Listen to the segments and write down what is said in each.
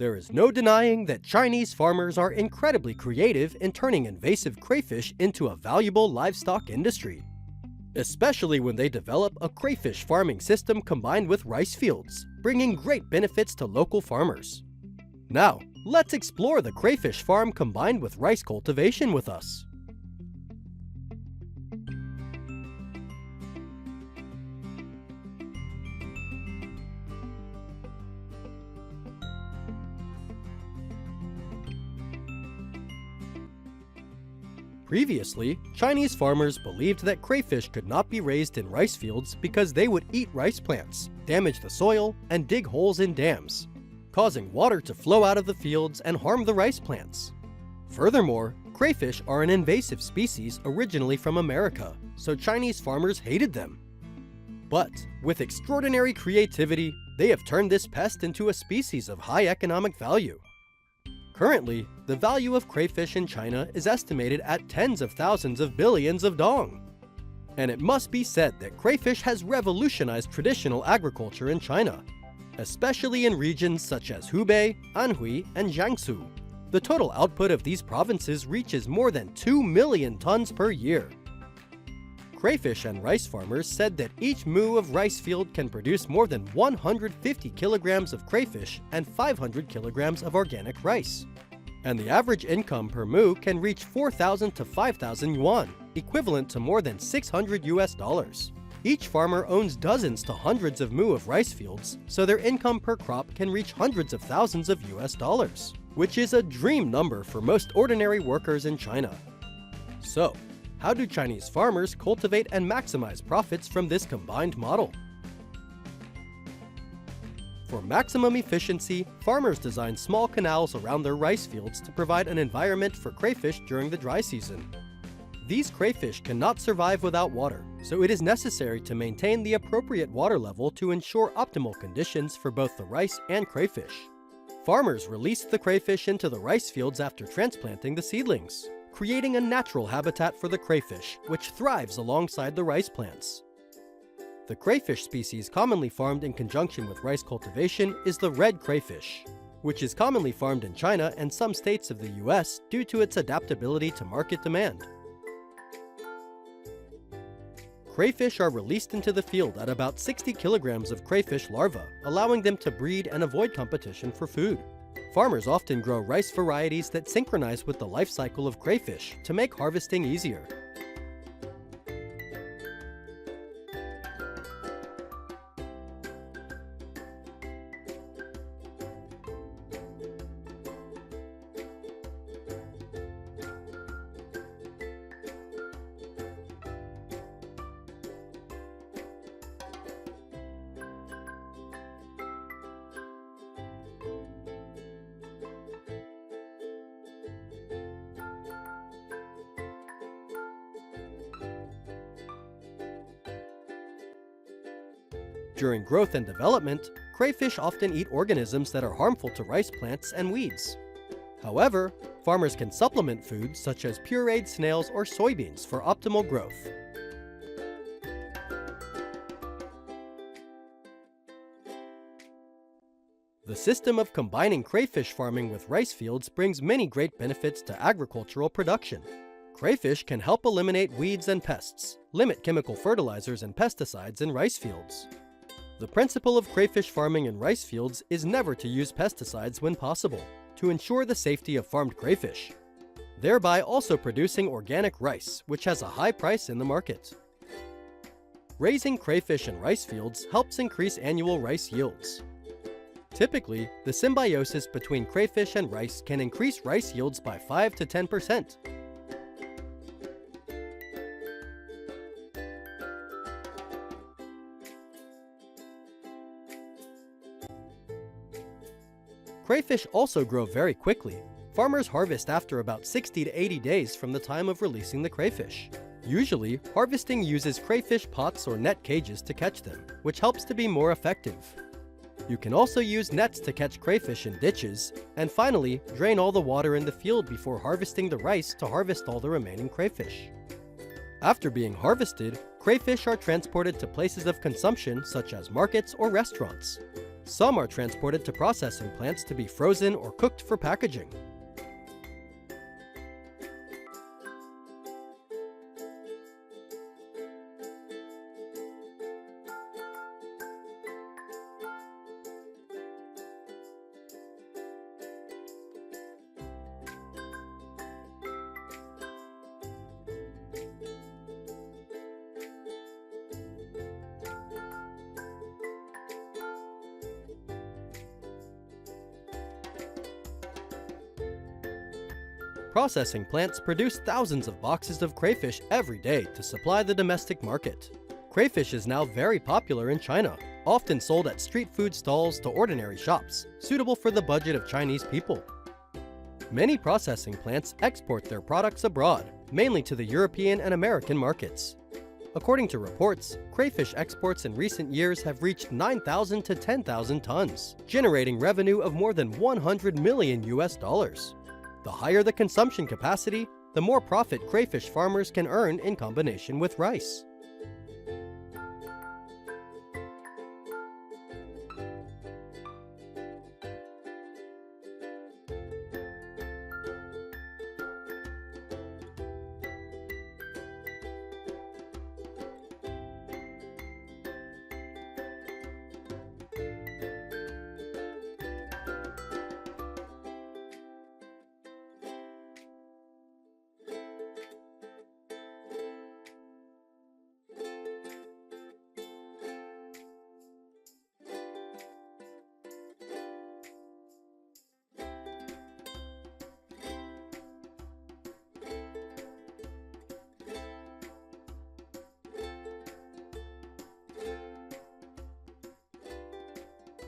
There is no denying that Chinese farmers are incredibly creative in turning invasive crayfish into a valuable livestock industry, especially when they develop a crayfish farming system combined with rice fields, bringing great benefits to local farmers. Now, let's explore the crayfish farm combined with rice cultivation with us. Previously, Chinese farmers believed that crayfish could not be raised in rice fields because they would eat rice plants, damage the soil, and dig holes in dams, causing water to flow out of the fields and harm the rice plants. Furthermore, crayfish are an invasive species originally from America, so Chinese farmers hated them. But, with extraordinary creativity, they have turned this pest into a species of high economic value. Currently, the value of crayfish in China is estimated at tens of thousands of billions of dong. And it must be said that crayfish has revolutionized traditional agriculture in China, especially in regions such as Hubei, Anhui, and Jiangsu. The total output of these provinces reaches more than 2 million tons per year. Crayfish and rice farmers said that each mu of rice field can produce more than 150 kilograms of crayfish and 500 kilograms of organic rice. And the average income per mu can reach 4,000 to 5,000 yuan, equivalent to more than $600. Each farmer owns dozens to hundreds of mu of rice fields, so their income per crop can reach hundreds of thousands of $, which is a dream number for most ordinary workers in China. So, how do Chinese farmers cultivate and maximize profits from this combined model? For maximum efficiency, farmers design small canals around their rice fields to provide an environment for crayfish during the dry season. These crayfish cannot survive without water, so it is necessary to maintain the appropriate water level to ensure optimal conditions for both the rice and crayfish. Farmers release the crayfish into the rice fields after transplanting the seedlings, creating a natural habitat for the crayfish, which thrives alongside the rice plants. The crayfish species commonly farmed in conjunction with rice cultivation is the red crayfish, which is commonly farmed in China and some states of the US due to its adaptability to market demand. Crayfish are released into the field at about 60 kilograms of crayfish larvae, allowing them to breed and avoid competition for food. Farmers often grow rice varieties that synchronize with the life cycle of crayfish to make harvesting easier. During growth and development, crayfish often eat organisms that are harmful to rice plants and weeds. However, farmers can supplement foods such as pureed snails or soybeans for optimal growth. The system of combining crayfish farming with rice fields brings many great benefits to agricultural production. Crayfish can help eliminate weeds and pests, limit chemical fertilizers and pesticides in rice fields. The principle of crayfish farming in rice fields is never to use pesticides when possible, to ensure the safety of farmed crayfish, thereby also producing organic rice, which has a high price in the market. Raising crayfish in rice fields helps increase annual rice yields. Typically, the symbiosis between crayfish and rice can increase rice yields by 5 to 10%. Crayfish also grow very quickly. Farmers harvest after about 60 to 80 days from the time of releasing the crayfish. Usually, harvesting uses crayfish pots or net cages to catch them, which helps to be more effective. You can also use nets to catch crayfish in ditches, and finally, drain all the water in the field before harvesting the rice to harvest all the remaining crayfish. After being harvested, crayfish are transported to places of consumption such as markets or restaurants. Some are transported to processing plants to be frozen or cooked for packaging. Processing plants produce thousands of boxes of crayfish every day to supply the domestic market. Crayfish is now very popular in China, often sold at street food stalls to ordinary shops, suitable for the budget of Chinese people. Many processing plants export their products abroad, mainly to the European and American markets. According to reports, crayfish exports in recent years have reached 9,000 to 10,000 tons, generating revenue of more than $100 million US. The higher the consumption capacity, the more profit crayfish farmers can earn in combination with rice.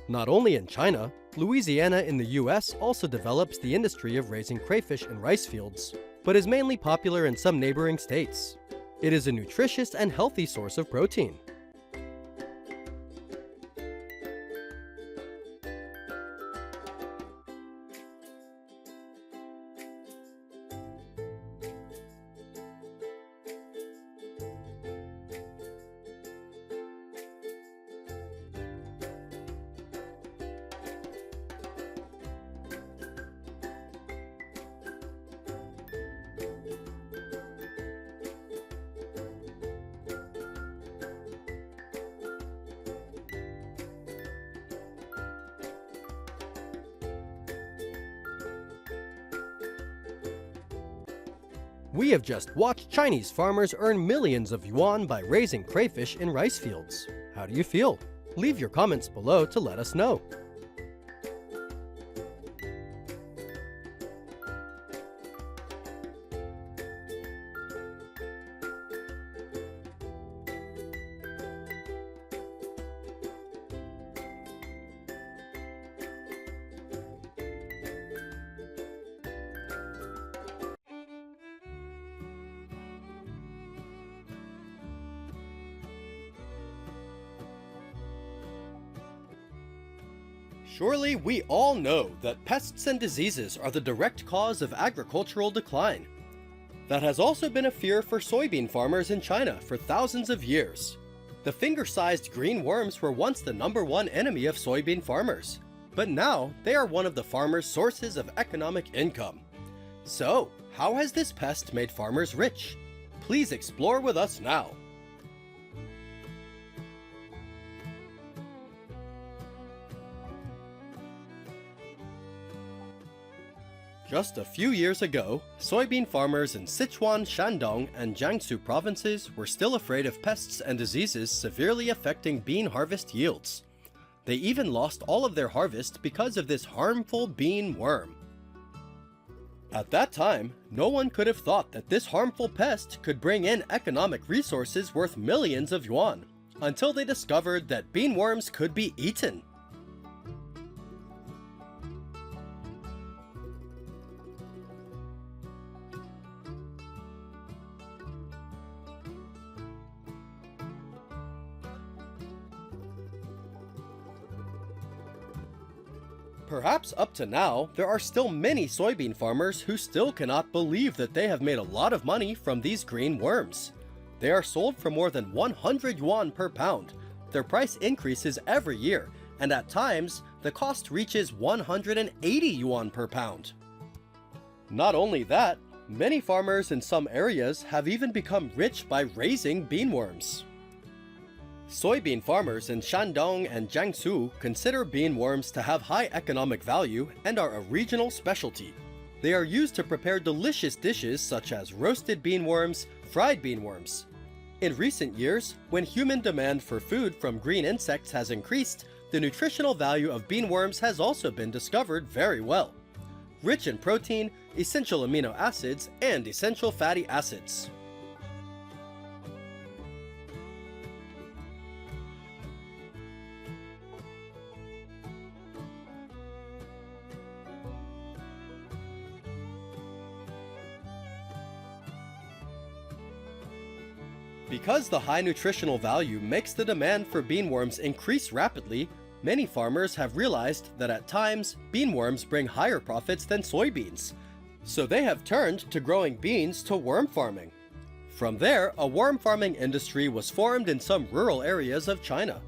Not only in China, Louisiana in the US also develops the industry of raising crayfish in rice fields, but is mainly popular in some neighboring states. It is a nutritious and healthy source of protein. We have just watched Chinese farmers earn millions of yuan by raising crayfish in rice fields. How do you feel? Leave your comments below to let us know. Surely we all know that pests and diseases are the direct cause of agricultural decline. That has also been a fear for soybean farmers in China for thousands of years. The finger-sized green worms were once the #1 enemy of soybean farmers, but now they are one of the farmers' sources of economic income. So, how has this pest made farmers rich? Please explore with us now. Just a few years ago, soybean farmers in Sichuan, Shandong, and Jiangsu provinces were still afraid of pests and diseases severely affecting bean harvest yields. They even lost all of their harvest because of this harmful bean worm. At that time, no one could have thought that this harmful pest could bring in economic resources worth millions of yuan, until they discovered that bean worms could be eaten. Perhaps up to now, there are still many soybean farmers who still cannot believe that they have made a lot of money from these green worms. They are sold for more than 100 yuan per pound. Their price increases every year, and at times, the cost reaches 180 yuan per pound. Not only that, many farmers in some areas have even become rich by raising beanworms. Soybean farmers in Shandong and Jiangsu consider beanworms to have high economic value and are a regional specialty. They are used to prepare delicious dishes such as roasted beanworms, fried beanworms. In recent years, when human demand for food from green insects has increased, the nutritional value of beanworms has also been discovered very well. Rich in protein, essential amino acids, and essential fatty acids. Because the high nutritional value makes the demand for beanworms increase rapidly, many farmers have realized that at times, beanworms bring higher profits than soybeans. So they have turned to growing beans to worm farming. From there, a worm farming industry was formed in some rural areas of China.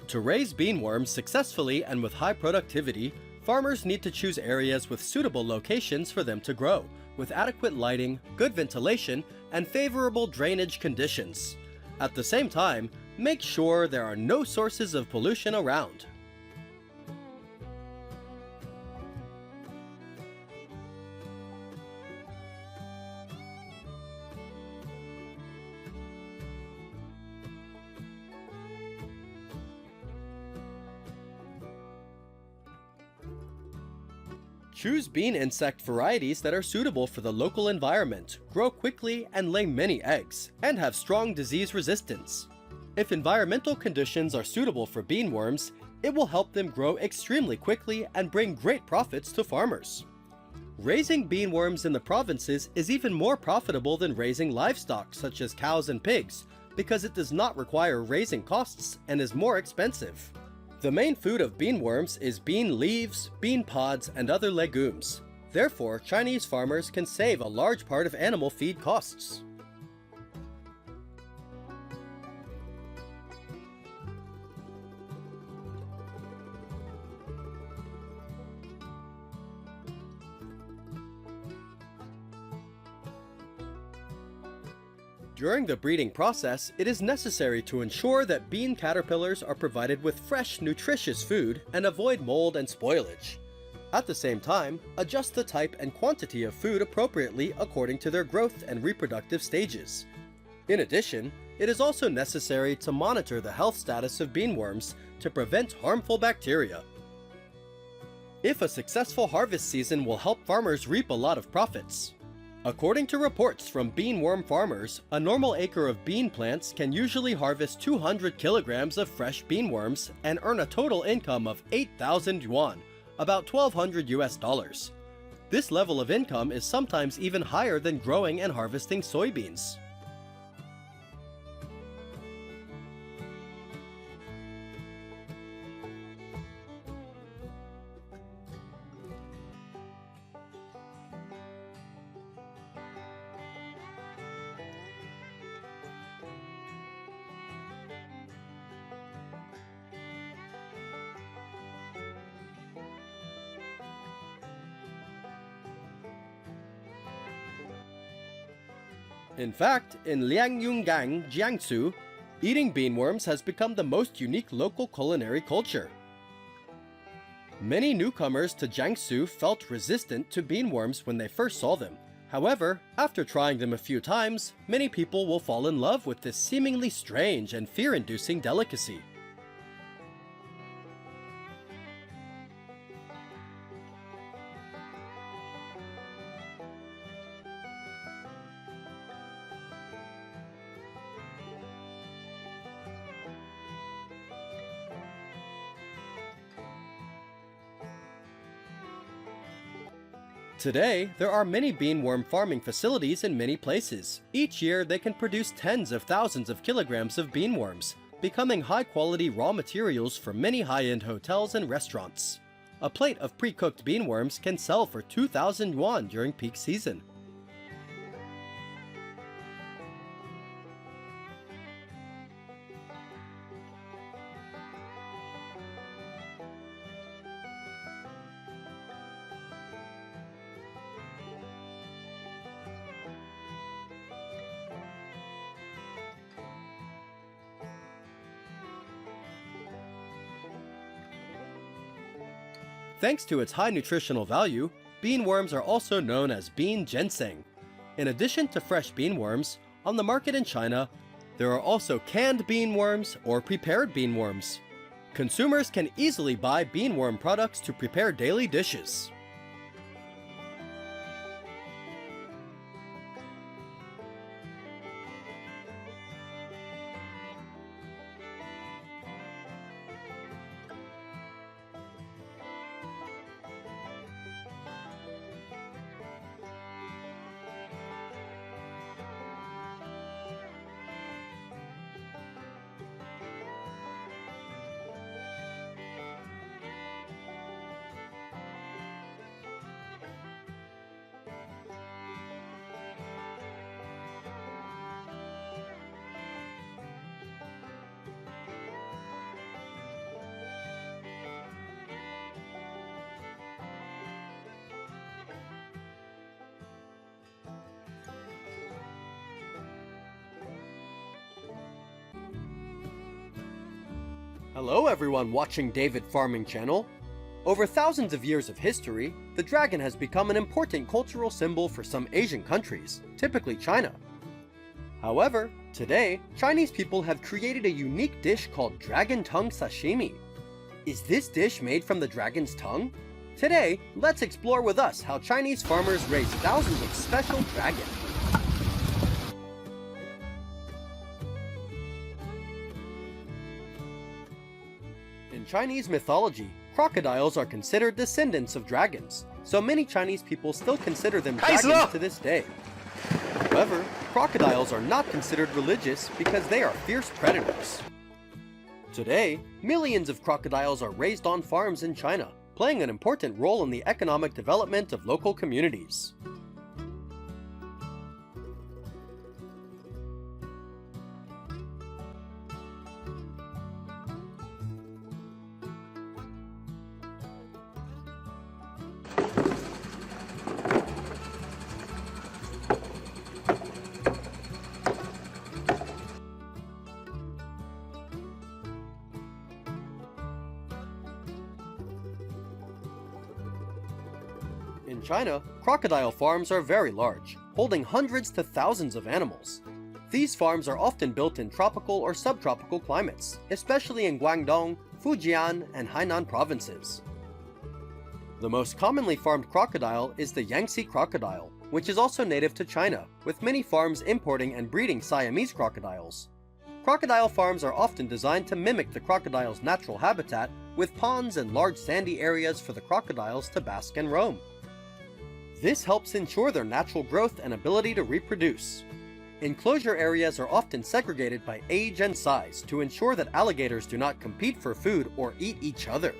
To raise beanworms successfully and with high productivity, farmers need to choose areas with suitable locations for them to grow, with adequate lighting, good ventilation, and favorable drainage conditions. At the same time, make sure there are no sources of pollution around. Choose bean insect varieties that are suitable for the local environment, grow quickly and lay many eggs, and have strong disease resistance. If environmental conditions are suitable for beanworms, it will help them grow extremely quickly and bring great profits to farmers. Raising beanworms in the provinces is even more profitable than raising livestock such as cows and pigs, because it does not require raising costs and is more expensive. The main food of beanworms is bean leaves, bean pods, and other legumes. Therefore, Chinese farmers can save a large part of animal feed costs. During the breeding process, it is necessary to ensure that bean caterpillars are provided with fresh, nutritious food and avoid mold and spoilage. At the same time, adjust the type and quantity of food appropriately according to their growth and reproductive stages. In addition, it is also necessary to monitor the health status of beanworms to prevent harmful bacteria. If a successful harvest season will help farmers reap a lot of profits. According to reports from beanworm farmers, a normal acre of bean plants can usually harvest 200 kilograms of fresh beanworms and earn a total income of 8,000 yuan, about $1,200. This level of income is sometimes even higher than growing and harvesting soybeans. In fact, in Liangyungang, Jiangsu, eating beanworms has become the most unique local culinary culture. Many newcomers to Jiangsu felt resistant to beanworms when they first saw them. However, after trying them a few times, many people will fall in love with this seemingly strange and fear-inducing delicacy. Today, there are many beanworm farming facilities in many places. Each year, they can produce tens of thousands of kilograms of beanworms, becoming high-quality raw materials for many high-end hotels and restaurants. A plate of pre-cooked beanworms can sell for 2,000 yuan during peak season. Thanks to its high nutritional value, bean worms are also known as bean ginseng. In addition to fresh bean worms, on the market in China, there are also canned bean worms or prepared bean worms. Consumers can easily buy bean worm products to prepare daily dishes. Hello everyone watching David Farming Channel. Over thousands of years of history, the dragon has become an important cultural symbol for some Asian countries, typically China. However, today, Chinese people have created a unique dish called dragon tongue sashimi. Is this dish made from the dragon's tongue? Today, let's explore with us how Chinese farmers raise thousands of special dragons. In Chinese mythology, crocodiles are considered descendants of dragons, so many Chinese people still consider them dragons to this day. However, crocodiles are not considered religious because they are fierce predators. Today, millions of crocodiles are raised on farms in China, playing an important role in the economic development of local communities. In China, crocodile farms are very large, holding hundreds to thousands of animals. These farms are often built in tropical or subtropical climates, especially in Guangdong, Fujian, and Hainan provinces. The most commonly farmed crocodile is the Yangtze crocodile, which is also native to China, with many farms importing and breeding Siamese crocodiles. Crocodile farms are often designed to mimic the crocodile's natural habitat, with ponds and large sandy areas for the crocodiles to bask and roam. This helps ensure their natural growth and ability to reproduce. Enclosure areas are often segregated by age and size to ensure that alligators do not compete for food or eat each other.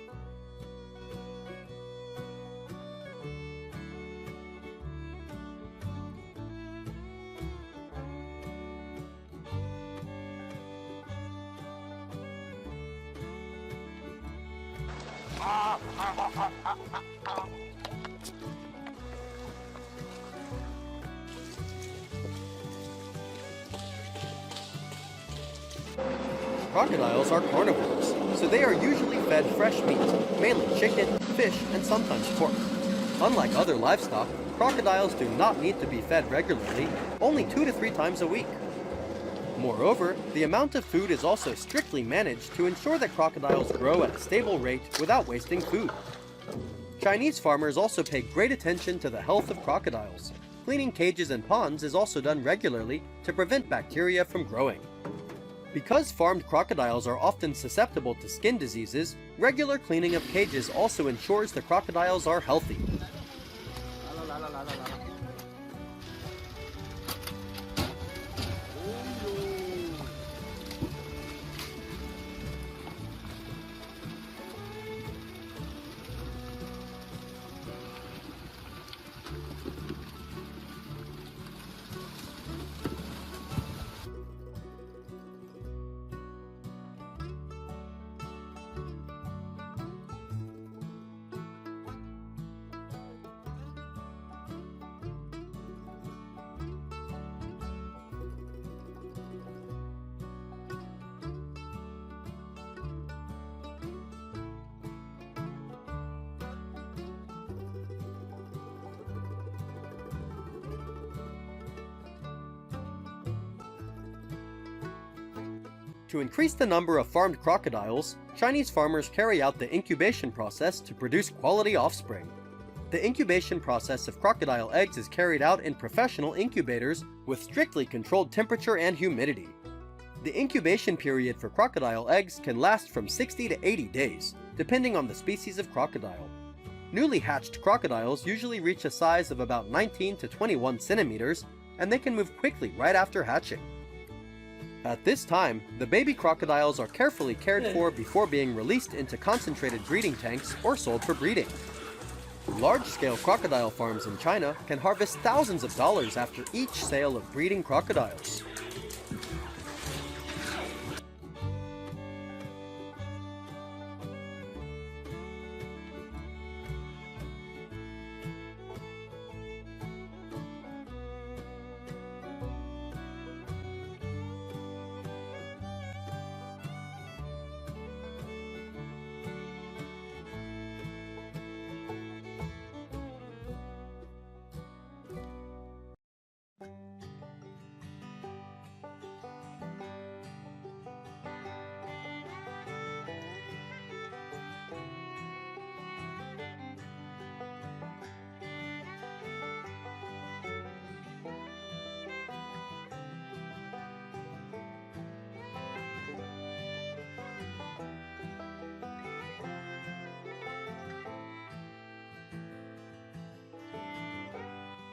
Crocodiles are carnivores, so they are usually fed fresh meat, mainly chicken, fish, and sometimes pork. Unlike other livestock, crocodiles do not need to be fed regularly, only 2 to 3 times a week. Moreover, the amount of food is also strictly managed to ensure that crocodiles grow at a stable rate without wasting food. Chinese farmers also pay great attention to the health of crocodiles. Cleaning cages and ponds is also done regularly to prevent bacteria from growing. Because farmed crocodiles are often susceptible to skin diseases, regular cleaning of cages also ensures the crocodiles are healthy. To increase the number of farmed crocodiles, Chinese farmers carry out the incubation process to produce quality offspring. The incubation process of crocodile eggs is carried out in professional incubators with strictly controlled temperature and humidity. The incubation period for crocodile eggs can last from 60 to 80 days, depending on the species of crocodile. Newly hatched crocodiles usually reach a size of about 19 to 21 centimeters, and they can move quickly right after hatching. At this time, the baby crocodiles are carefully cared for before being released into concentrated breeding tanks or sold for breeding. Large-scale crocodile farms in China can harvest thousands of dollars after each sale of breeding crocodiles.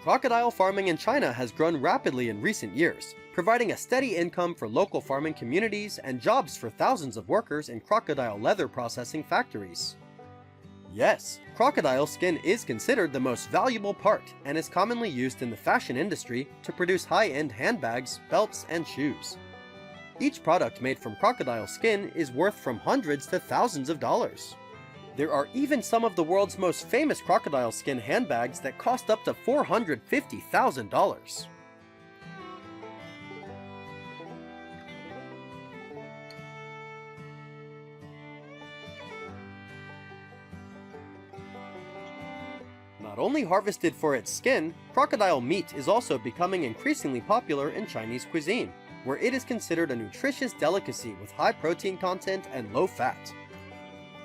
Crocodile farming in China has grown rapidly in recent years, providing a steady income for local farming communities and jobs for thousands of workers in crocodile leather processing factories. Yes, crocodile skin is considered the most valuable part and is commonly used in the fashion industry to produce high-end handbags, belts, and shoes. Each product made from crocodile skin is worth from hundreds to thousands of dollars. There are even some of the world's most famous crocodile skin handbags that cost up to $450,000. Not only harvested for its skin, crocodile meat is also becoming increasingly popular in Chinese cuisine, where it is considered a nutritious delicacy with high protein content and low fat.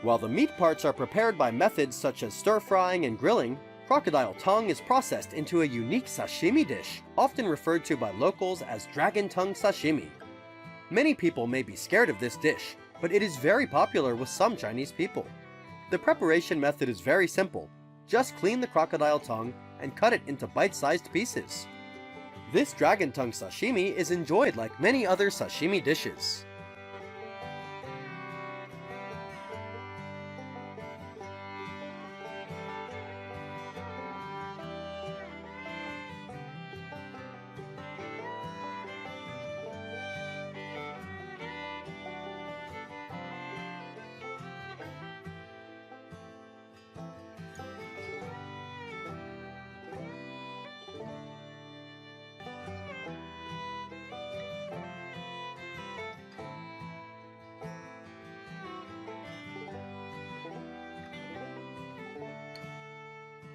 While the meat parts are prepared by methods such as stir-frying and grilling, crocodile tongue is processed into a unique sashimi dish, often referred to by locals as dragon tongue sashimi. Many people may be scared of this dish, but it is very popular with some Chinese people. The preparation method is very simple. Just clean the crocodile tongue and cut it into bite-sized pieces. This dragon tongue sashimi is enjoyed like many other sashimi dishes.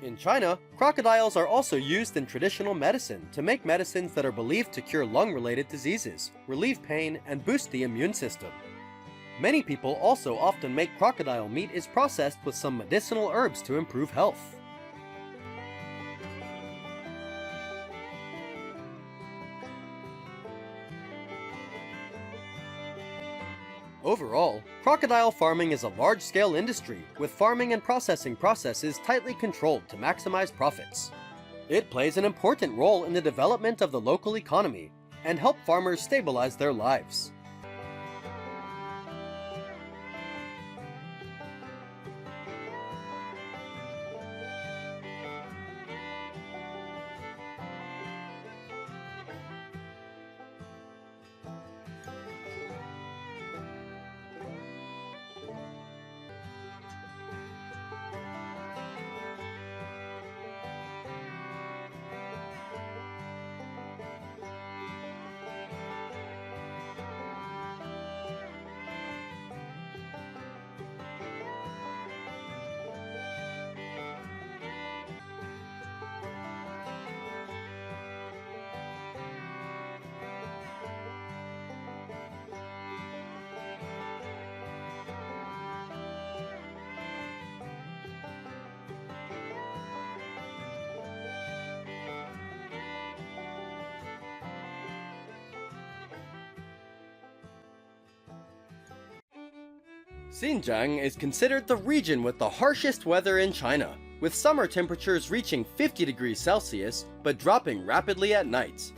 In China, crocodiles are also used in traditional medicine to make medicines that are believed to cure lung-related diseases, relieve pain, and boost the immune system. Many people also often make crocodile meat is processed with some medicinal herbs to improve health. Overall, crocodile farming is a large-scale industry, with farming and processing processes tightly controlled to maximize profits. It plays an important role in the development of the local economy, and help farmers stabilize their lives. Xinjiang is considered the region with the harshest weather in China, with summer temperatures reaching 50 degrees Celsius but dropping rapidly at night.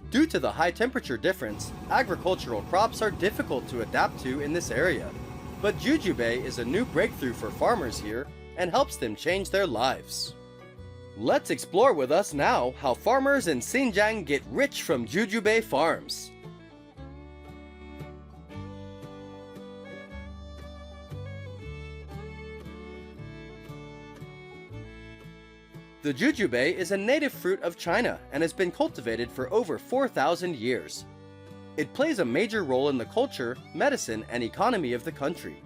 Due to the high temperature difference, agricultural crops are difficult to adapt to in this area. But jujube is a new breakthrough for farmers here and helps them change their lives. Let's explore with us now how farmers in Xinjiang get rich from jujube farms. The jujube is a native fruit of China and has been cultivated for over 4,000 years. It plays a major role in the culture, medicine, and economy of the country.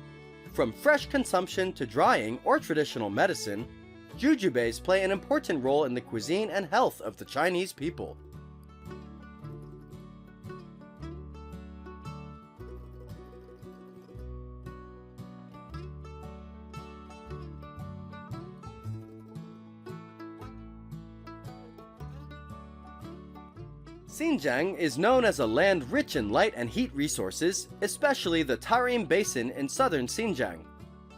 From fresh consumption to drying or traditional medicine, jujubes play an important role in the cuisine and health of the Chinese people. Xinjiang is known as a land rich in light and heat resources, especially the Tarim Basin in southern Xinjiang.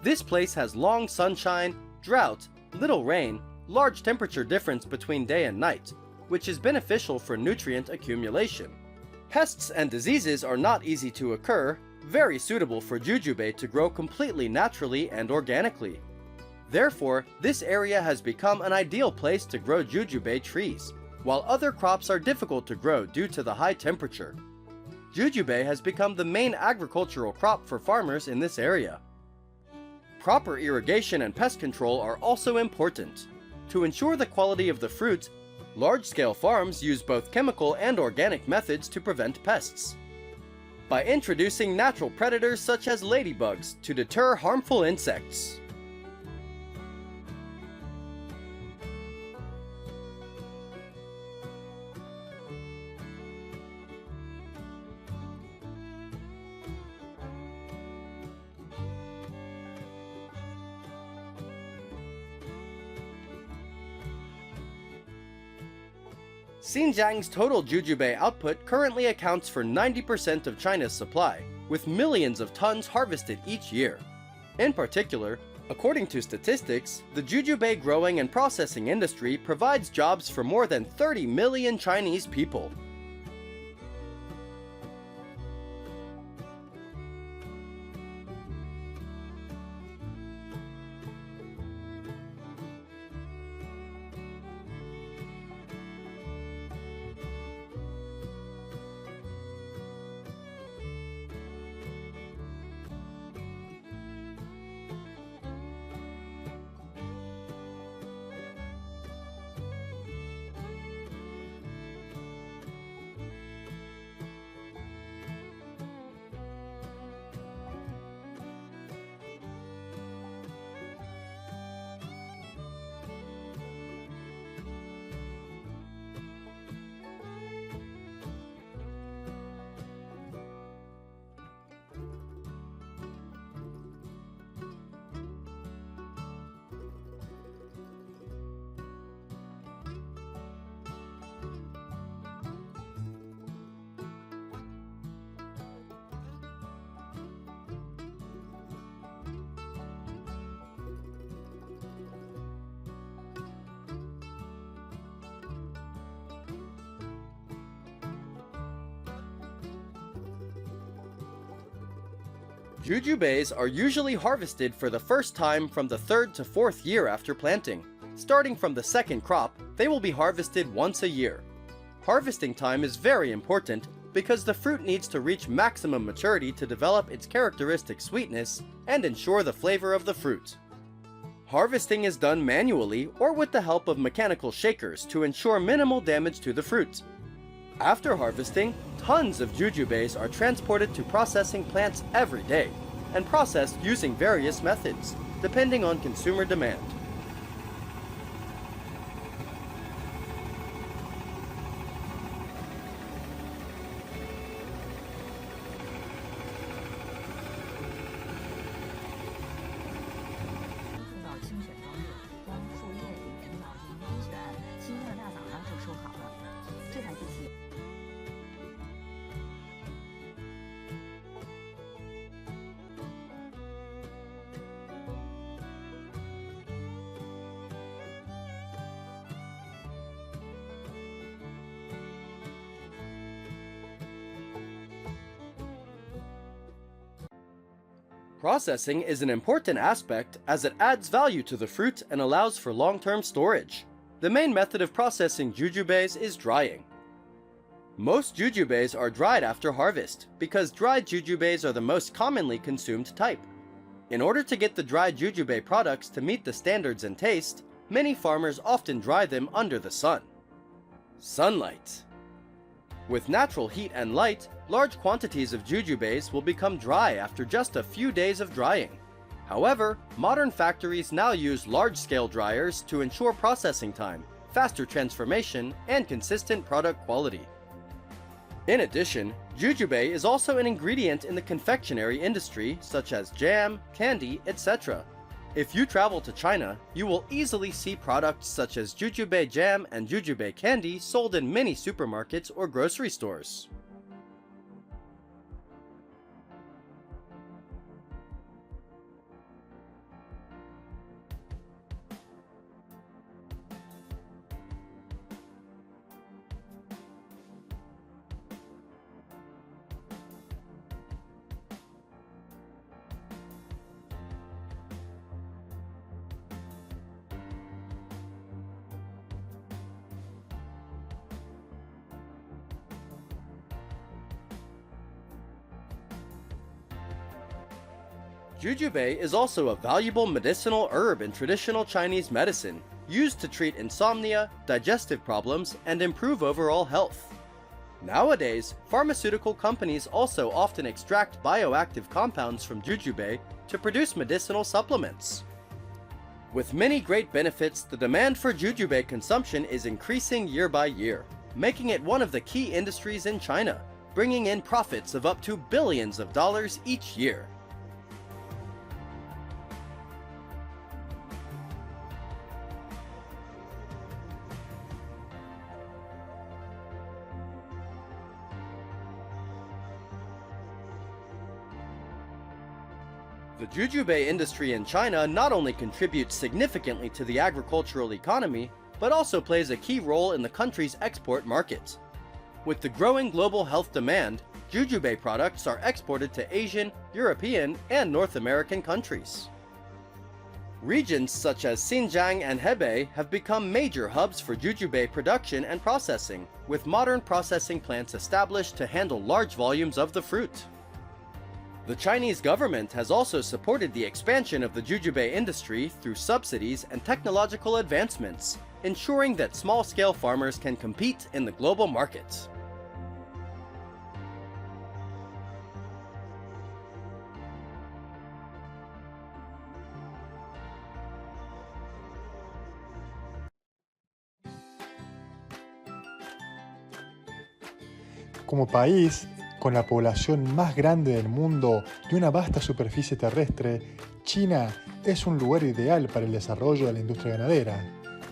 This place has long sunshine, drought, little rain, large temperature difference between day and night, which is beneficial for nutrient accumulation. Pests and diseases are not easy to occur, very suitable for jujube to grow completely naturally and organically. Therefore, this area has become an ideal place to grow jujube trees, while other crops are difficult to grow due to the high temperature. Jujube has become the main agricultural crop for farmers in this area. Proper irrigation and pest control are also important. To ensure the quality of the fruit, large-scale farms use both chemical and organic methods to prevent pests. By introducing natural predators such as ladybugs to deter harmful insects. Xinjiang's total jujube output currently accounts for 90% of China's supply, with millions of tons harvested each year. In particular, according to statistics, the jujube growing and processing industry provides jobs for more than 30 million Chinese people. Jujubes are usually harvested for the first time from the 3rd to 4th year after planting. Starting from the second crop, they will be harvested once a year. Harvesting time is very important because the fruit needs to reach maximum maturity to develop its characteristic sweetness and ensure the flavor of the fruit. Harvesting is done manually or with the help of mechanical shakers to ensure minimal damage to the fruit. After harvesting, tons of jujubes are transported to processing plants every day and processed using various methods, depending on consumer demand. Processing is an important aspect as it adds value to the fruit and allows for long-term storage. The main method of processing jujubes is drying. Most jujubes are dried after harvest because dried jujubes are the most commonly consumed type. In order to get the dried jujube products to meet the standards and taste, many farmers often dry them under the sun. Sunlight. With natural heat and light, large quantities of jujubes will become dry after just a few days of drying. However, modern factories now use large-scale dryers to ensure processing time, faster transformation, and consistent product quality. In addition, jujube is also an ingredient in the confectionery industry such as jam, candy, etc. If you travel to China, you will easily see products such as jujube jam and jujube candy sold in many supermarkets or grocery stores. Jujube is also a valuable medicinal herb in traditional Chinese medicine, used to treat insomnia, digestive problems, and improve overall health. Nowadays, pharmaceutical companies also often extract bioactive compounds from jujube to produce medicinal supplements. With many great benefits, the demand for jujube consumption is increasing year by year, making it one of the key industries in China, bringing in profits of up to billions of dollars each year. The jujube industry in China not only contributes significantly to the agricultural economy, but also plays a key role in the country's export markets. With the growing global health demand, jujube products are exported to Asian, European, and North American countries. Regions such as Xinjiang and Hebei have become major hubs for jujube production and processing, with modern processing plants established to handle large volumes of the fruit. The Chinese government has also supported the expansion of the jujube industry through subsidies and technological advancements, ensuring that small-scale farmers can compete in the global market. Como país, con la población más grande del mundo y una vasta superficie terrestre, China es un lugar ideal para el desarrollo de la industria ganadera.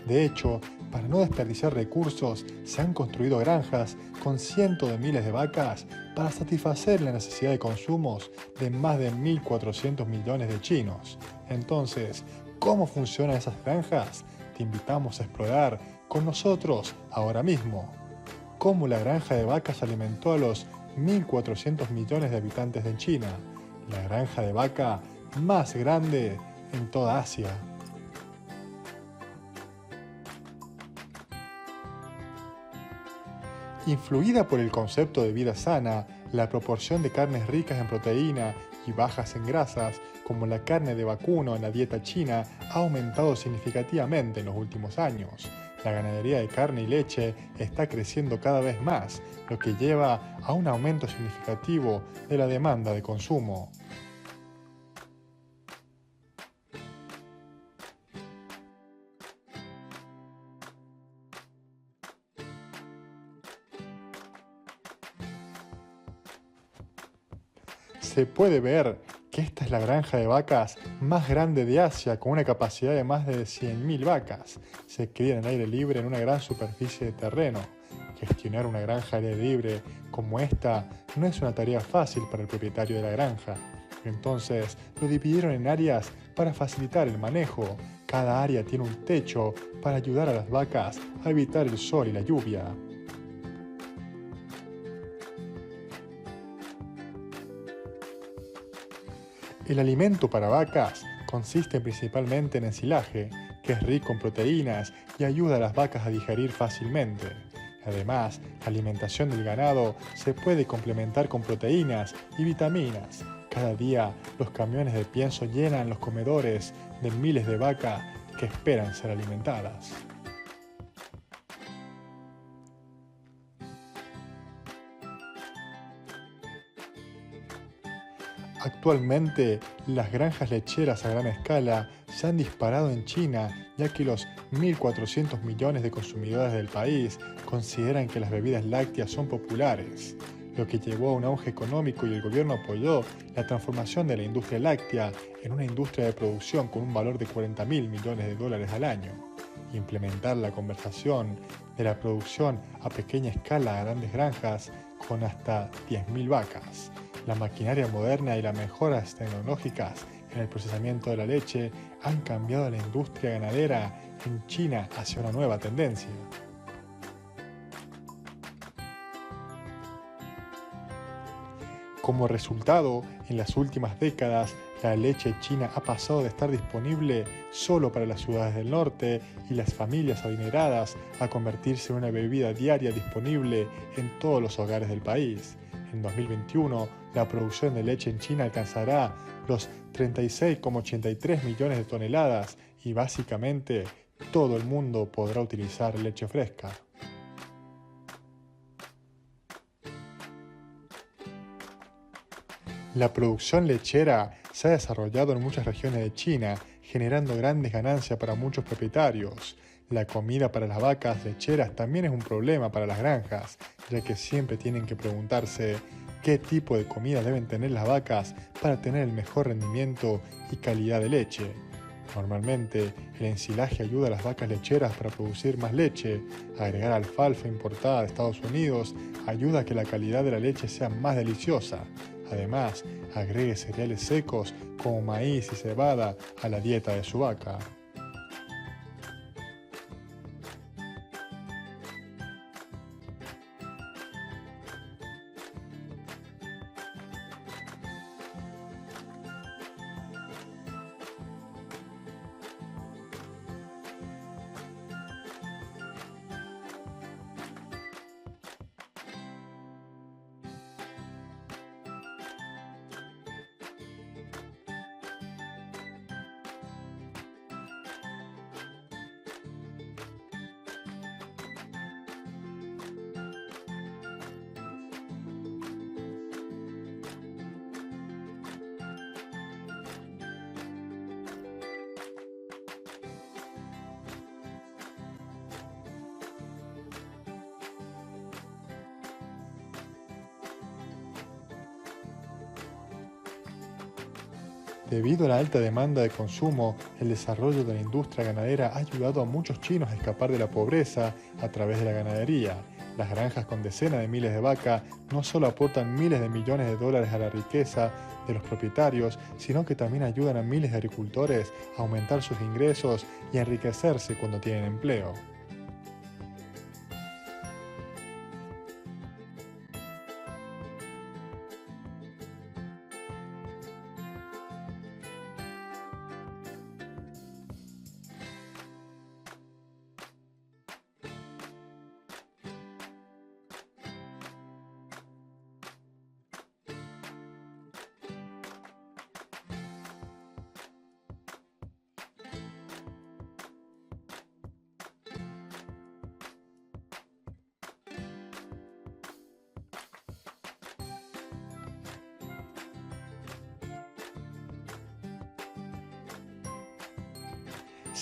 De hecho, para no desperdiciar recursos, se han construido granjas con cientos de miles de vacas para satisfacer la necesidad de consumos de más de 1.400 millones de chinos. Entonces, ¿cómo funcionan esas granjas? Te invitamos a explorar con nosotros ahora mismo. Cómo la granja de vacas alimentó a los 1.400 millones de habitantes de China, la granja de vaca más grande en toda Asia. Influida por el concepto de vida sana, la proporción de carnes ricas en proteína y bajas en grasas, como la carne de vacuno en la dieta china, ha aumentado significativamente en los últimos años. La ganadería de carne y leche está creciendo cada vez más, lo que lleva a un aumento significativo de la demanda de consumo. Se puede ver que esta es la granja de vacas más grande de Asia, con una capacidad de más de 100.000 vacas. Se crían al aire libre en una gran superficie de terreno. Gestionar una granja al aire libre como esta no es una tarea fácil para el propietario de la granja. Entonces lo dividieron en áreas para facilitar el manejo. Cada área tiene un techo para ayudar a las vacas a evitar el sol y la lluvia. El alimento para vacas consiste principalmente en ensilaje, que es rico en proteínas y ayuda a las vacas a digerir fácilmente. Además, la alimentación del ganado se puede complementar con proteínas y vitaminas. Cada día, los camiones de pienso llenan los comedores de miles de vacas que esperan ser alimentadas. Actualmente, las granjas lecheras a gran escala se han disparado en China, ya que los 1.400 millones de consumidores del país consideran que las bebidas lácteas son populares, lo que llevó a un auge económico y el gobierno apoyó la transformación de la industria láctea en una industria de producción con un valor de 40.000 millones de dólares al año. Implementar la conversión de la producción a pequeña escala a grandes granjas con hasta 10.000 vacas. La maquinaria moderna y las mejoras tecnológicas en el procesamiento de la leche han cambiado a la industria ganadera en China hacia una nueva tendencia. Como resultado, en las últimas décadas, la leche china ha pasado de estar disponible solo para las ciudades del norte y las familias adineradas a convertirse en una bebida diaria disponible en todos los hogares del país. En 2021, la producción de leche en China alcanzará los 36,83 millones de toneladas y básicamente todo el mundo podrá utilizar leche fresca. La producción lechera se ha desarrollado en muchas regiones de China, generando grandes ganancias para muchos propietarios. La comida para las vacas lecheras también es un problema para las granjas, ya que siempre tienen que preguntarse qué tipo de comida deben tener las vacas para tener el mejor rendimiento y calidad de leche. Normalmente, el ensilaje ayuda a las vacas lecheras para producir más leche. Agregar alfalfa importada de Estados Unidos ayuda a que la calidad de la leche sea más deliciosa. Además, agregue cereales secos como maíz y cebada a la dieta de su vaca. Debido a la alta demanda de consumo, el desarrollo de la industria ganadera ha ayudado a muchos chinos a escapar de la pobreza a través de la ganadería. Las granjas con decenas de miles de vacas no solo aportan miles de millones de dólares a la riqueza de los propietarios, sino que también ayudan a miles de agricultores a aumentar sus ingresos y a enriquecerse cuando tienen empleo.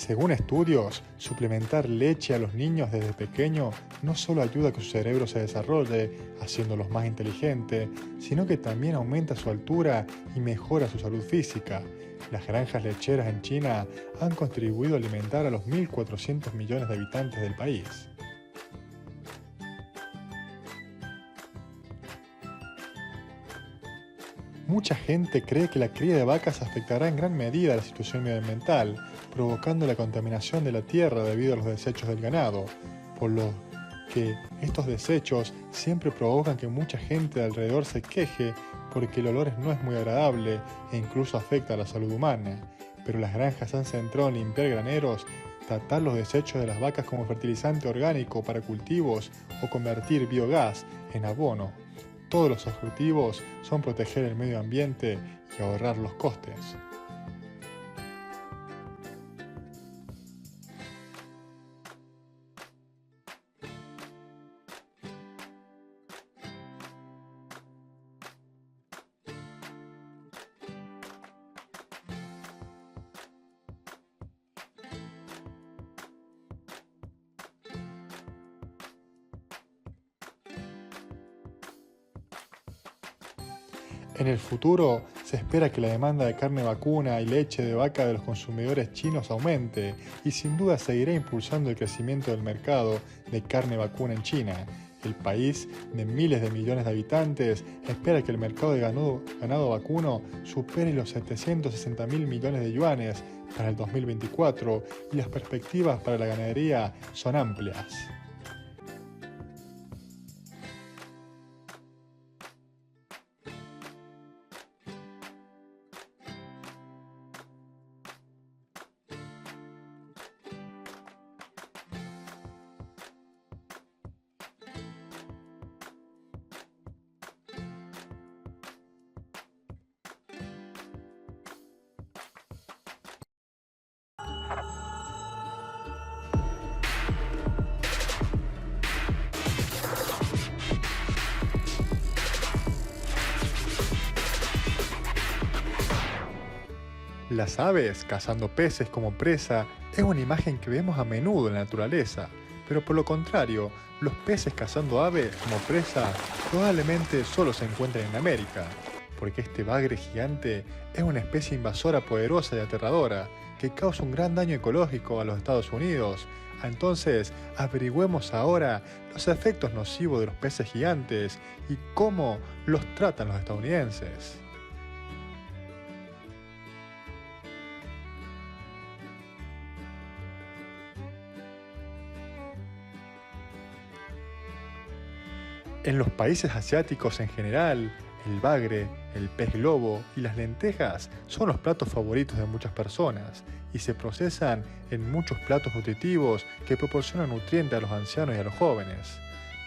Según estudios, suplementar leche a los niños desde pequeño no solo ayuda a que su cerebro se desarrolle, haciéndolos más inteligentes, sino que también aumenta su altura y mejora su salud física. Las granjas lecheras en China han contribuido a alimentar a los 1.400 millones de habitantes del país. Mucha gente cree que la cría de vacas afectará en gran medida a la situación medioambiental, provocando la contaminación de la tierra debido a los desechos del ganado, por lo que estos desechos siempre provocan que mucha gente de alrededor se queje porque el olor no es muy agradable e incluso afecta a la salud humana, pero las granjas se han centrado en limpiar graneros, tratar los desechos de las vacas como fertilizante orgánico para cultivos o convertir biogás en abono. Todos los objetivos son proteger el medio ambiente y ahorrar los costes. En el futuro, se espera que la demanda de carne vacuna y leche de vaca de los consumidores chinos aumente y sin duda seguirá impulsando el crecimiento del mercado de carne vacuna en China. El país, de miles de millones de habitantes, espera que el mercado de ganado vacuno supere los 760.000 millones de yuanes para el 2024 y las perspectivas para la ganadería son amplias. Las aves cazando peces como presa es una imagen que vemos a menudo en la naturaleza, pero por lo contrario, los peces cazando aves como presa probablemente solo se encuentran en América, porque este bagre gigante es una especie invasora poderosa y aterradora que causa un gran daño ecológico a los Estados Unidos. Entonces, averigüemos ahora los efectos nocivos de los peces gigantes y cómo los tratan los estadounidenses. En los países asiáticos en general, el bagre, el pez globo y las lentejas son los platos favoritos de muchas personas y se procesan en muchos platos nutritivos que proporcionan nutrientes a los ancianos y a los jóvenes.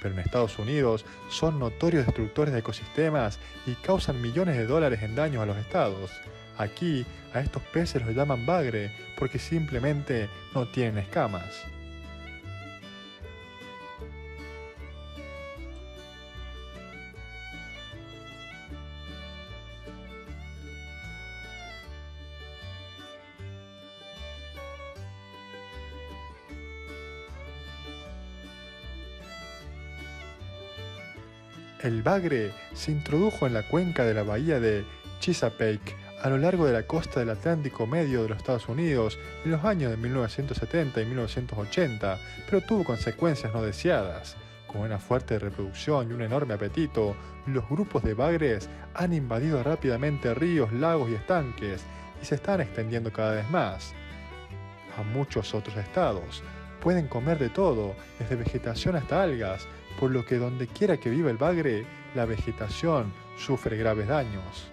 Pero en Estados Unidos son notorios destructores de ecosistemas y causan millones de dólares en daños a los estados. Aquí, a estos peces los llaman bagre porque simplemente no tienen escamas. El bagre se introdujo en la cuenca de la bahía de Chesapeake a lo largo de la costa del Atlántico Medio de los Estados Unidos en los años de 1970 y 1980, pero tuvo consecuencias no deseadas. Con una fuerte reproducción y un enorme apetito, los grupos de bagres han invadido rápidamente ríos, lagos y estanques y se están extendiendo cada vez más a muchos otros estados. Pueden comer de todo, desde vegetación hasta algas, por lo que donde quiera que viva el bagre, la vegetación sufre graves daños.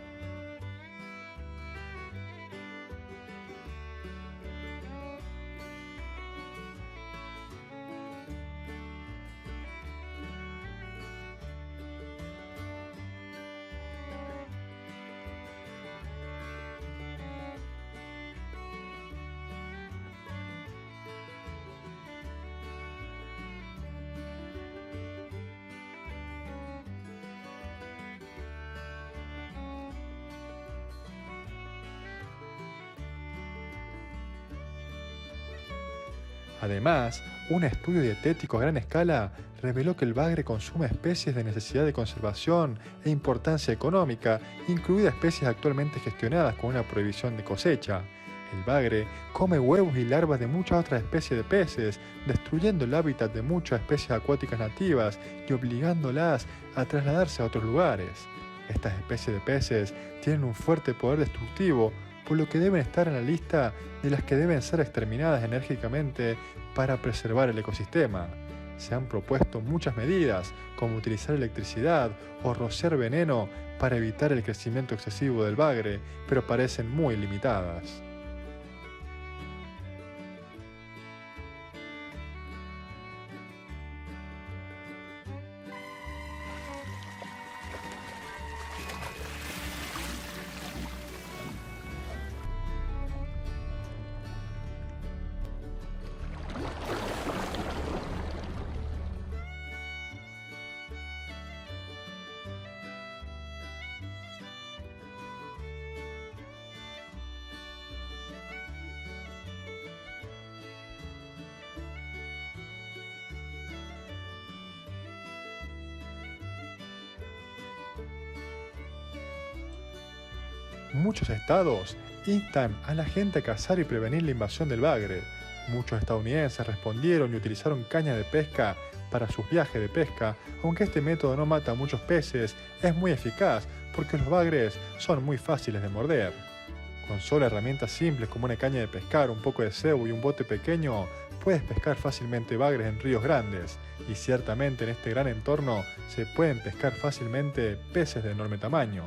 Además, un estudio dietético a gran escala reveló que el bagre consume especies de necesidad de conservación e importancia económica, incluidas especies actualmente gestionadas con una prohibición de cosecha. El bagre come huevos y larvas de muchas otras especies de peces, destruyendo el hábitat de muchas especies acuáticas nativas y obligándolas a trasladarse a otros lugares. Estas especies de peces tienen un fuerte poder destructivo, por lo que deben estar en la lista de las que deben ser exterminadas enérgicamente para preservar el ecosistema. se han propuesto muchas medidas, como utilizar electricidad o rociar veneno para evitar el crecimiento excesivo del bagre, pero parecen muy limitadas. Muchos estados instan a la gente a cazar y prevenir la invasión del bagre. Muchos estadounidenses respondieron y utilizaron caña de pesca para sus viajes de pesca, aunque este método no mata a muchos peces, es muy eficaz porque los bagres son muy fáciles de morder. Con solo herramientas simples como una caña de pescar, un poco de cebo y un bote pequeño, puedes pescar fácilmente bagres en ríos grandes, y ciertamente en este gran entorno se pueden pescar fácilmente peces de enorme tamaño.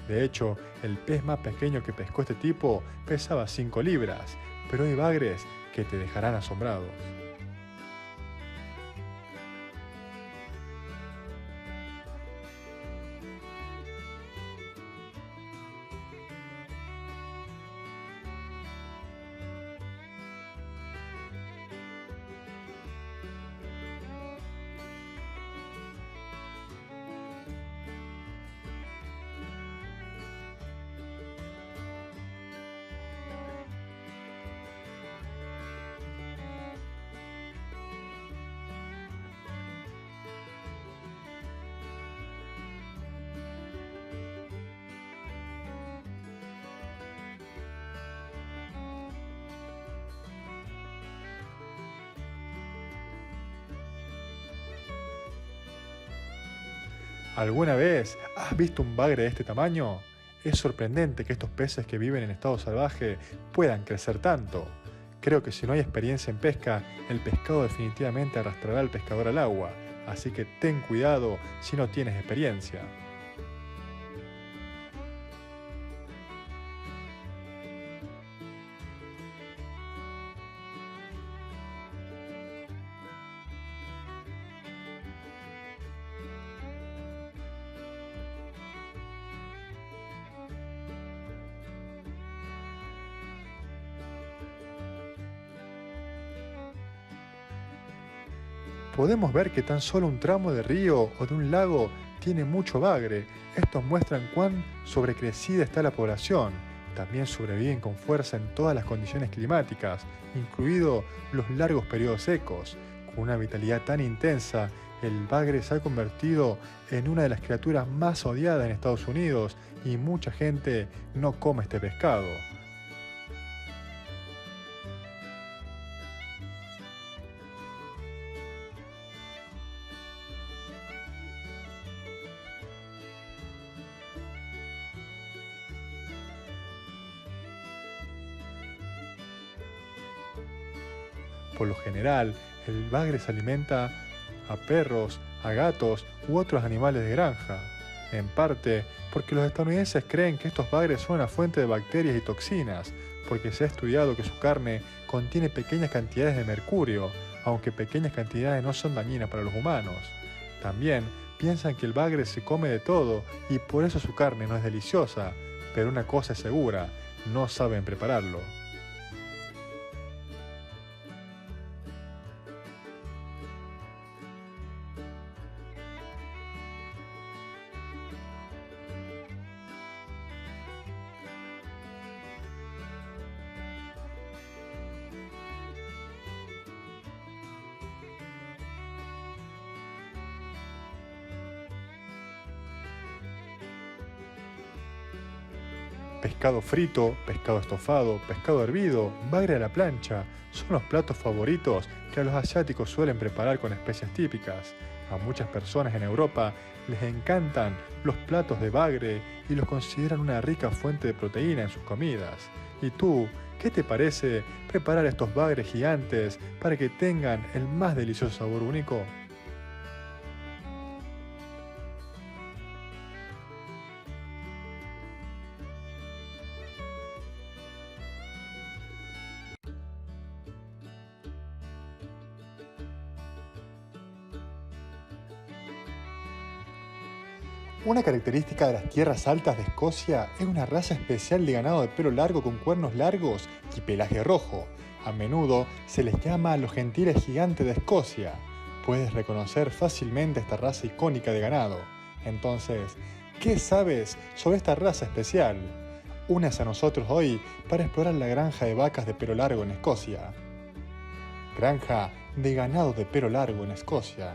De hecho, el pez más pequeño que pescó este tipo pesaba 5 libras, pero hay bagres que te dejarán asombrados. ¿Alguna vez has visto un bagre de este tamaño? Es sorprendente que estos peces que viven en estado salvaje puedan crecer tanto. Creo que si no hay experiencia en pesca, el pescado definitivamente arrastrará al pescador al agua, así que ten cuidado si no tienes experiencia. Podemos ver que tan solo un tramo de río o de un lago tiene mucho bagre. Estos muestran cuán sobrecrecida está la población. También sobreviven con fuerza en todas las condiciones climáticas, incluidos los largos periodos secos. Con una vitalidad tan intensa, el bagre se ha convertido en una de las criaturas más odiadas en Estados Unidos y mucha gente no come este pescado. Por lo general, el bagre se alimenta a perros, a gatos u otros animales de granja, en parte porque los estadounidenses creen que estos bagres son una fuente de bacterias y toxinas, porque se ha estudiado que su carne contiene pequeñas cantidades de mercurio, aunque pequeñas cantidades no son dañinas para los humanos. También piensan que el bagre se come de todo y por eso su carne no es deliciosa, pero una cosa es segura, no saben prepararlo. Pescado frito, pescado estofado, pescado hervido, bagre a la plancha, son los platos favoritos que a los asiáticos suelen preparar con especias típicas. A muchas personas en Europa les encantan los platos de bagre y los consideran una rica fuente de proteína en sus comidas. ¿Y tú, qué te parece preparar estos bagres gigantes para que tengan el más delicioso sabor único? Una característica de las tierras altas de Escocia es una raza especial de ganado de pelo largo con cuernos largos y pelaje rojo. A menudo se les llama los gentiles gigantes de Escocia. Puedes reconocer fácilmente esta raza icónica de ganado. Entonces, ¿qué sabes sobre esta raza especial? Únase a nosotros hoy para explorar la granja de vacas de pelo largo en Escocia. Granja de ganado de pelo largo en Escocia.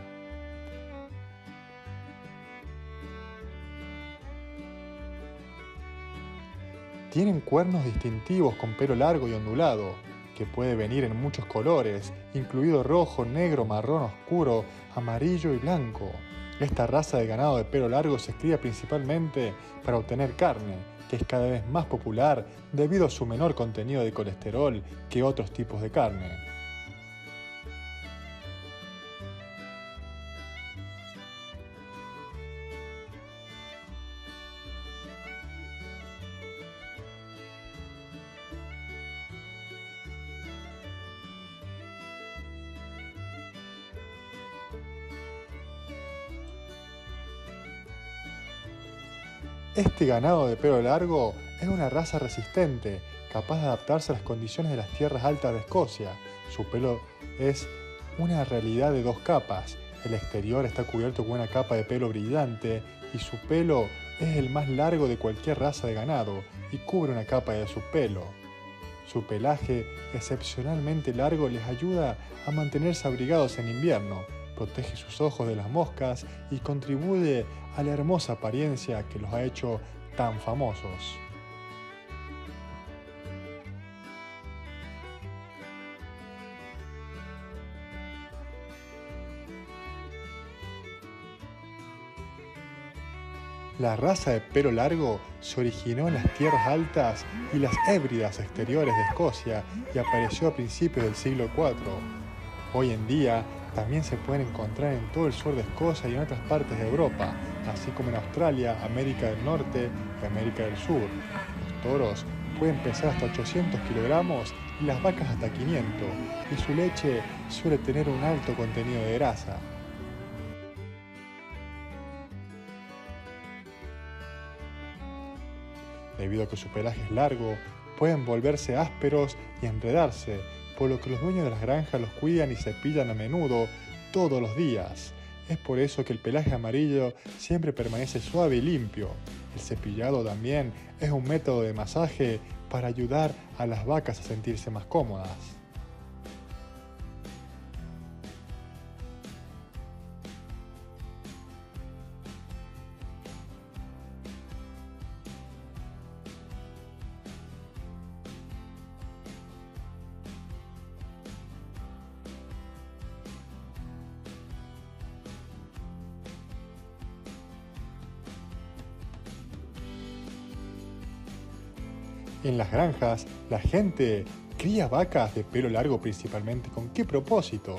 Tienen cuernos distintivos con pelo largo y ondulado, que puede venir en muchos colores, incluido rojo, negro, marrón oscuro, amarillo y blanco. Esta raza de ganado de pelo largo se cría principalmente para obtener carne, que es cada vez más popular debido a su menor contenido de colesterol que otros tipos de carne. Este ganado de pelo largo es una raza resistente, capaz de adaptarse a las condiciones de las tierras altas de Escocia. Su pelo es una realidad de dos capas. El exterior está cubierto con una capa de pelo brillante y su pelo es el más largo de cualquier raza de ganado y cubre una capa de su pelo. Su pelaje excepcionalmente largo les ayuda a mantenerse abrigados en invierno, protege sus ojos de las moscas y contribuye a la hermosa apariencia que los ha hecho tan famosos. La raza de pelo largo se originó en las tierras altas y las hébridas exteriores de Escocia y apareció a principios del siglo IV. Hoy en día también se pueden encontrar en todo el sur de Escocia y en otras partes de Europa, así como en Australia, América del Norte y América del Sur. Los toros pueden pesar hasta 800 kilogramos y las vacas hasta 500, y su leche suele tener un alto contenido de grasa. Debido a que su pelaje es largo, pueden volverse ásperos y enredarse, por lo que los dueños de las granjas los cuidan y cepillan a menudo, todos los días. Es por eso que el pelaje amarillo siempre permanece suave y limpio. El cepillado también es un método de masaje para ayudar a las vacas a sentirse más cómodas. En las granjas, la gente cría vacas de pelo largo principalmente. ¿Con qué propósito?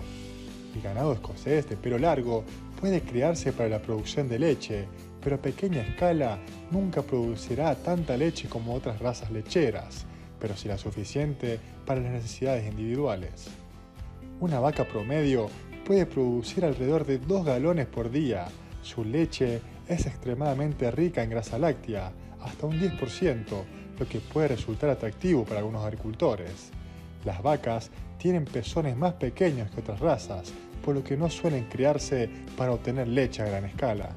El ganado escocés de pelo largo puede criarse para la producción de leche, pero a pequeña escala nunca producirá tanta leche como otras razas lecheras, pero sí la suficiente para las necesidades individuales. Una vaca promedio puede producir alrededor de 2 galones por día. Su leche es extremadamente rica en grasa láctea, hasta un 10%, lo que puede resultar atractivo para algunos agricultores. Las vacas tienen pezones más pequeños que otras razas, por lo que no suelen criarse para obtener leche a gran escala.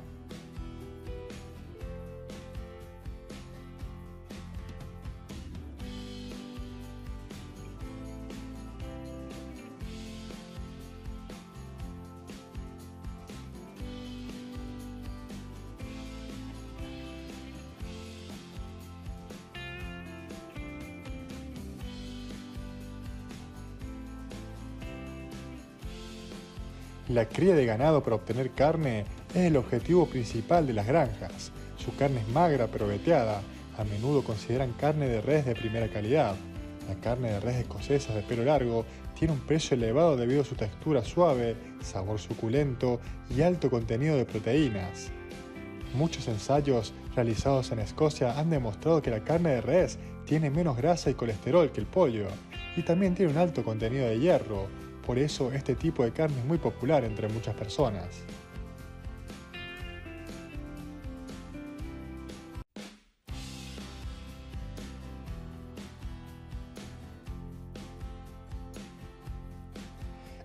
La cría de ganado para obtener carne es el objetivo principal de las granjas. Su carne es magra pero veteada. A menudo consideran carne de res de primera calidad. La carne de res escocesa de pelo largo tiene un precio elevado debido a su textura suave, sabor suculento y alto contenido de proteínas. Muchos ensayos realizados en Escocia han demostrado que la carne de res tiene menos grasa y colesterol que el pollo, y también tiene un alto contenido de hierro. Por eso este tipo de carne es muy popular entre muchas personas.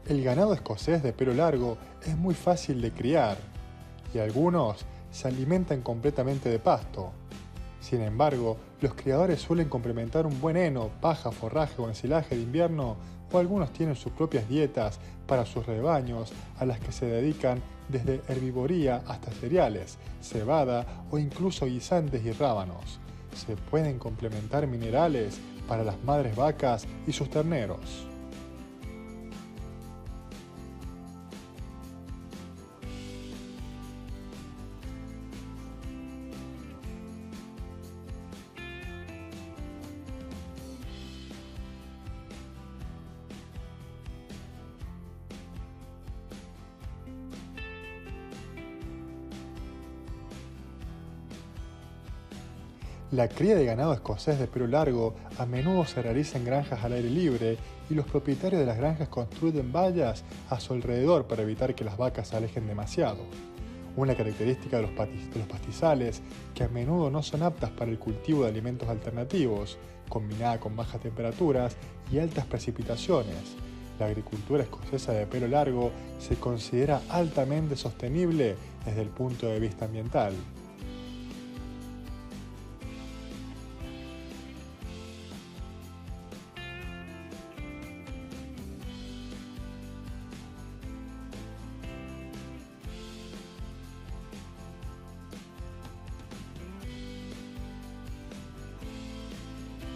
El ganado escocés de pelo largo es muy fácil de criar y algunos se alimentan completamente de pasto. Sin embargo, los criadores suelen complementar un buen heno, paja, forraje o ensilaje de invierno, o algunos tienen sus propias dietas para sus rebaños a las que se dedican desde herbivoría hasta cereales, cebada o incluso guisantes y rábanos. Se pueden complementar minerales para las madres vacas y sus terneros. La cría de ganado escocés de pelo largo a menudo se realiza en granjas al aire libre y los propietarios de las granjas construyen vallas a su alrededor para evitar que las vacas se alejen demasiado. Una característica de los pastizales que a menudo no son aptas para el cultivo de alimentos alternativos, combinada con bajas temperaturas y altas precipitaciones. La agricultura escocesa de pelo largo se considera altamente sostenible desde el punto de vista ambiental.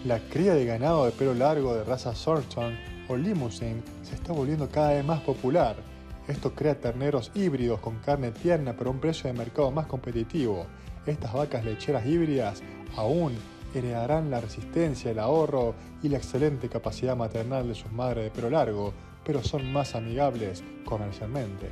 La cría de ganado de pelo largo de raza Shorthorn o Limousin se está volviendo cada vez más popular. Esto crea terneros híbridos con carne tierna pero a un precio de mercado más competitivo. Estas vacas lecheras híbridas aún heredarán la resistencia, el ahorro y la excelente capacidad maternal de sus madres de pelo largo, pero son más amigables comercialmente.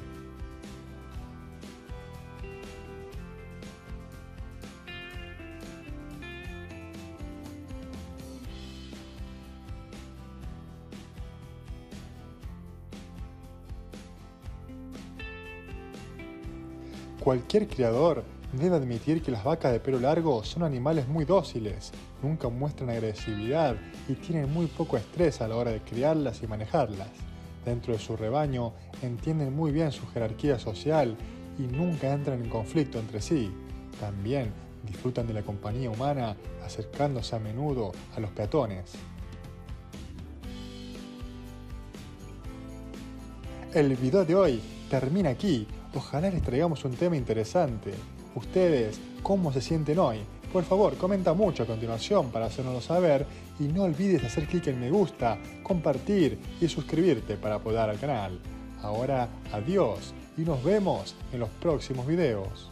Cualquier criador debe admitir que las vacas de pelo largo son animales muy dóciles, nunca muestran agresividad y tienen muy poco estrés a la hora de criarlas y manejarlas. Dentro de su rebaño entienden muy bien su jerarquía social y nunca entran en conflicto entre sí. También disfrutan de la compañía humana, acercándose a menudo a los peatones. El video de hoy termina aquí. Ojalá les traigamos un tema interesante. Ustedes, ¿cómo se sienten hoy? Por favor, comenta mucho a continuación para hacérnoslo saber y no olvides hacer clic en me gusta, compartir y suscribirte para apoyar al canal. Ahora, adiós y nos vemos en los próximos videos.